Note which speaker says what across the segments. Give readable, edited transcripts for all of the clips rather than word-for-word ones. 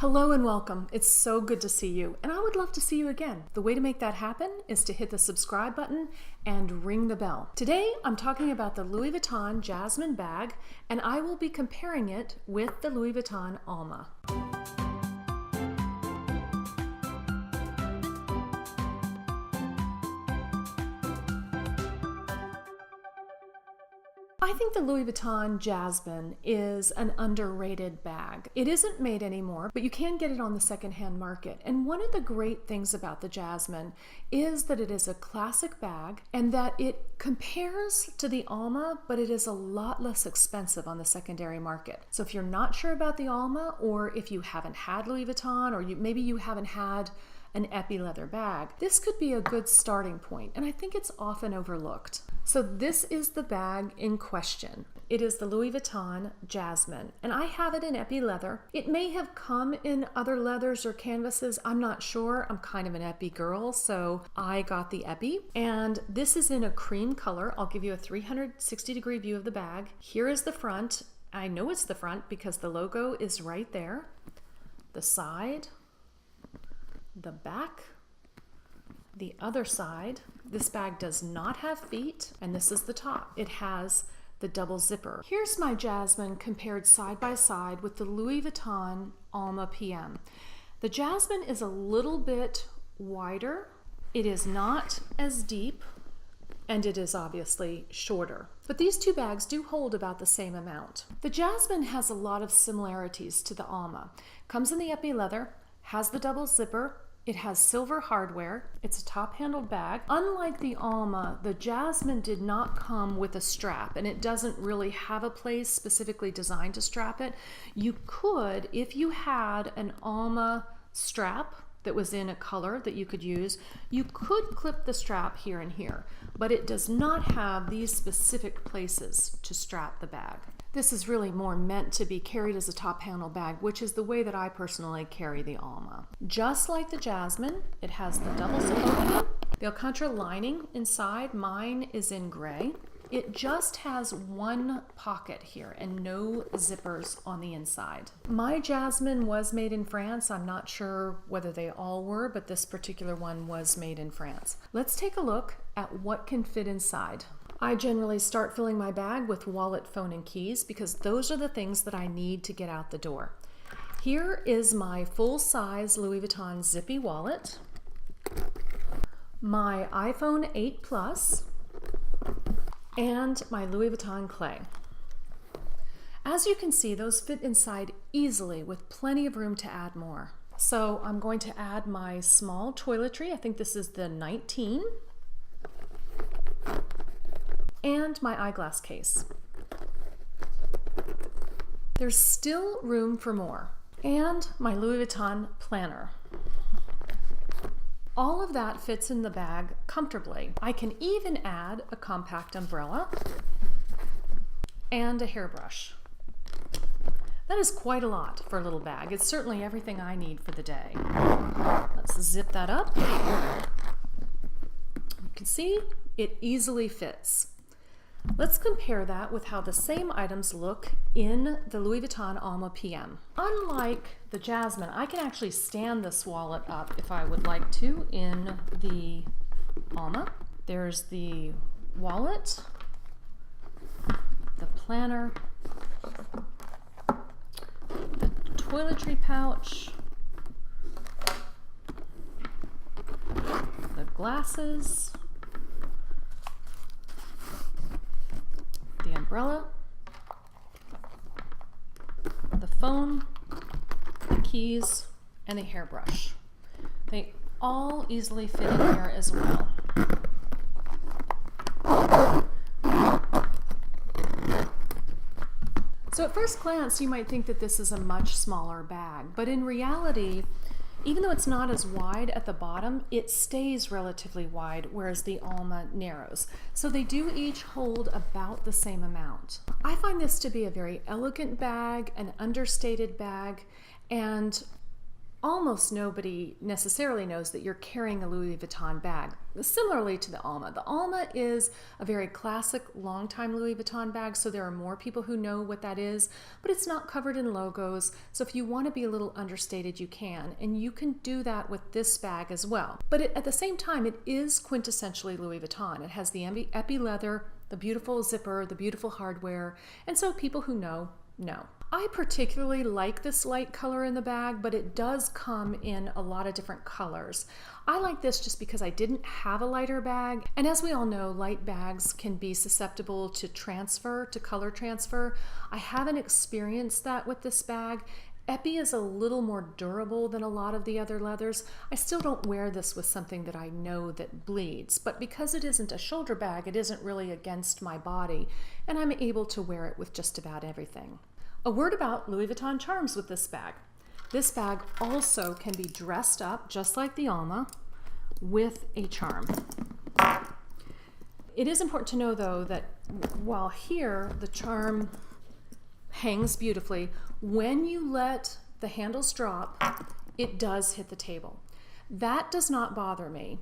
Speaker 1: Hello and welcome. It's so good to see you, and I would love to see you again. The way to make that happen is to hit the subscribe button and ring the bell. Today, I'm talking about the Louis Vuitton Jasmin bag, and I will be comparing it with the Louis Vuitton Alma. I think the Louis Vuitton Jasmin is an underrated bag. It isn't made anymore, but you can get it on the secondhand market. And one of the great things about the Jasmin is that it is a classic bag and that it compares to the Alma, but it is a lot less expensive on the secondary market. So if you're not sure about the Alma, or if you haven't had Louis Vuitton, or maybe you haven't had an epi leather bag, this could be a good starting point, and I think it's often overlooked. So this is the bag in question. It is the Louis Vuitton Jasmin, and I have it in epi leather. It may have come in other leathers or canvases, I'm not sure. I'm kind of an epi girl, so I got the epi, and this is in a cream color. I'll give you a 360-degree view of the bag. Here is the front. I know it's the front because the logo is right there. The side, the back, the other side. This bag does not have feet, and this is the top. It has the double zipper. Here's my Jasmin compared side by side with the Louis Vuitton Alma PM. The Jasmin is a little bit wider. It is not as deep, and it is obviously shorter. But these two bags do hold about the same amount. The Jasmin has a lot of similarities to the Alma. Comes in the epi leather, has the double zipper, it has silver hardware, it's a top-handled bag. Unlike the Alma, the Jasmin did not come with a strap, and it doesn't really have a place specifically designed to strap it. You could, if you had an Alma strap that was in a color that you could use, you could clip the strap here and here, but it does not have these specific places to strap the bag. This is really more meant to be carried as a top handle bag, which is the way that I personally carry the Alma. Just like the Jasmin, it has the double zip opening, the Alcantara lining inside. Mine is in gray. It just has one pocket here and no zippers on the inside. My Jasmin was made in France. I'm not sure whether they all were, but this particular one was made in France. Let's take a look at what can fit inside. I generally start filling my bag with wallet, phone, and keys because those are the things that I need to get out the door. Here is my full-size Louis Vuitton zippy wallet, my iPhone 8 Plus, and my Louis Vuitton clay. As you can see, those fit inside easily with plenty of room to add more. So I'm going to add my small toiletry. I think this is the 19. And my eyeglass case. There's still room for more. And my Louis Vuitton planner. All of that fits in the bag comfortably. I can even add a compact umbrella and a hairbrush. That is quite a lot for a little bag. It's certainly everything I need for the day. Let's zip that up. You can see it easily fits. Let's compare that with how the same items look in the Louis Vuitton Alma PM. Unlike the Jasmin, I can actually stand this wallet up if I would like to in the Alma. There's the wallet, the planner, the toiletry pouch, the glasses, the umbrella, the phone, the keys, and the hairbrush. They all easily fit in here as well. So at first glance, you might think that this is a much smaller bag, but in reality, even though it's not as wide at the bottom, it stays relatively wide, whereas the Alma narrows. So they do each hold about the same amount. I find this to be a very elegant bag, an understated bag, and almost nobody necessarily knows that you're carrying a Louis Vuitton bag. Similarly to the Alma. The Alma is a very classic, long-time Louis Vuitton bag, so there are more people who know what that is, but it's not covered in logos, so if you want to be a little understated, you can, and you can do that with this bag as well. But at the same time, it is quintessentially Louis Vuitton. It has the epi leather, the beautiful zipper, the beautiful hardware, and so people who know. I particularly like this light color in the bag, but it does come in a lot of different colors. I like this just because I didn't have a lighter bag, and as we all know, light bags can be susceptible to transfer, to color transfer. I haven't experienced that with this bag. Epi is a little more durable than a lot of the other leathers. I still don't wear this with something that I know that bleeds, but because it isn't a shoulder bag, it isn't really against my body, and I'm able to wear it with just about everything. A word about Louis Vuitton charms with this bag. This bag also can be dressed up, just like the Alma, with a charm. It is important to know, though, that while here the charm hangs beautifully, when you let the handles drop, it does hit the table. That does not bother me,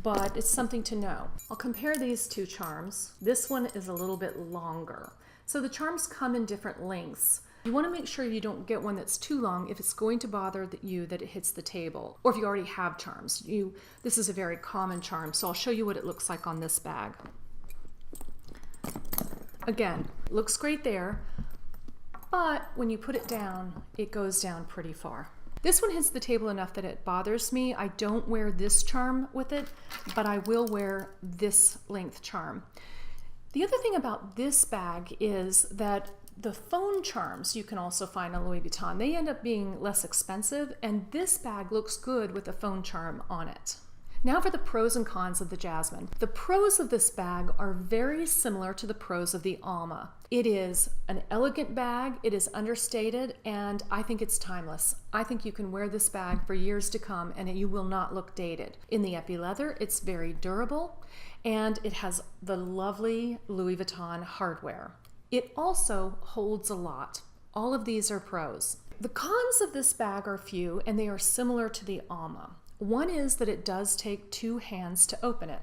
Speaker 1: but it's something to know. I'll compare these two charms. This one is a little bit longer. So the charms come in different lengths. You want to make sure you don't get one that's too long if it's going to bother you that it hits the table, or if you already have charms. This is a very common charm, so I'll show you what it looks like on this bag. Again, looks great there, but when you put it down, it goes down pretty far. This one hits the table enough that it bothers me. I don't wear this charm with it, but I will wear this length charm. The other thing about this bag is that the phone charms you can also find on Louis Vuitton. They end up being less expensive, and this bag looks good with a phone charm on it. Now for the pros and cons of the Jasmin. The pros of this bag are very similar to the pros of the Alma. It is an elegant bag, it is understated, and I think it's timeless. I think you can wear this bag for years to come and you will not look dated. In the epi leather, it's very durable, and it has the lovely Louis Vuitton hardware. It also holds a lot. All of these are pros. The cons of this bag are few, and they are similar to the Alma. One is that it does take two hands to open it.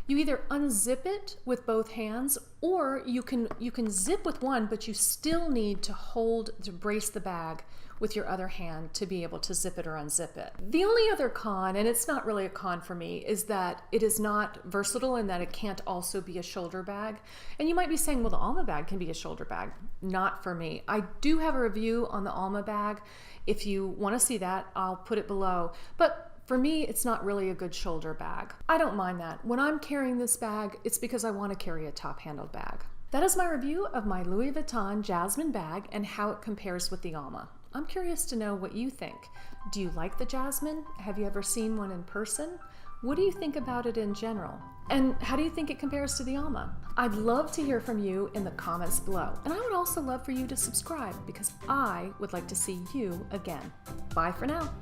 Speaker 1: You either unzip it with both hands, or you can zip with one, but you still need to brace the bag with your other hand to be able to zip it or unzip it. The only other con, and it's not really a con for me, is that it is not versatile and that it can't also be a shoulder bag. And you might be saying, well, the Alma bag can be a shoulder bag. Not for me. I do have a review on the Alma bag. If you want to see that, I'll put it below. But for me, it's not really a good shoulder bag. I don't mind that. When I'm carrying this bag, it's because I want to carry a top-handled bag. That is my review of my Louis Vuitton Jasmin bag and how it compares with the Alma. I'm curious to know what you think. Do you like the Jasmin? Have you ever seen one in person? What do you think about it in general? And how do you think it compares to the Alma? I'd love to hear from you in the comments below. And I would also love for you to subscribe because I would like to see you again. Bye for now.